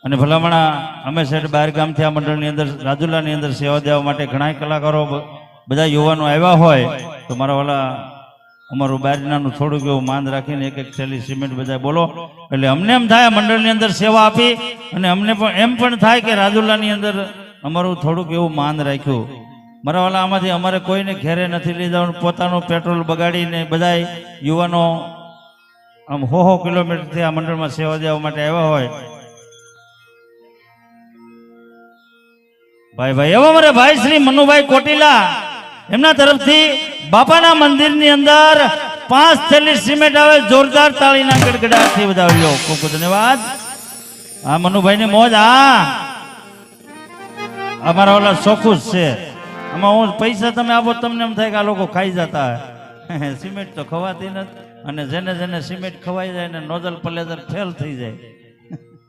અને ભલામણા અમે શેઠ બહાર ગામથી આ મંડળની અંદર રાજુલાની અંદર સેવા દેવા માટે ઘણા કલાકારો બધા યુવાનો આવ્યા હોય તો મારા વાલા અમારું બારનાનું થોડુંક એવું માંદ રાખીને એક એક થેલી સિમેન્ટ બધા બોલો એટલે અમને એમ થાય મંડળની અંદર સેવા આપી અને અમને પણ એમ પણ થાય કે રાજુલાની અંદર અમારું થોડુંક એવું માંદ રાખ્યું. મારા વાલા આમાંથી અમારે કોઈને ઘેરે નથી લઈ જવાનું, પોતાનું પેટ્રોલ બગાડીને બધા યુવાનો આમ 100 કિલોમીટરથી આ મંડળમાં સેવા દેવા માટે આવ્યા હોય. ભાઈ એવા મારે ભાઈ શ્રી મનુભાઈ કોટીલા એમના તરફથી બાપાના મંદિરની અંદર 5 થેલી સિમેન્ટ આવે. જોરદાર તાળીના ગડગડાટથી વધાવી લો. ખૂબ ખૂબ ધન્યવાદ. આ મનુભાઈ ની મોજ. અમારા ઓલા ચોખ્ખું છે. આમાં હું પૈસા તમે આપો તમને એમ થાય કે આ લોકો ખાઈ જતા હોય. સિમેન્ટ તો ખવાતી નથી અને જેને જેને સિમેન્ટ ખવાઈ જાય ને નોઝલ પલેઝર ફેલ થઈ જાય.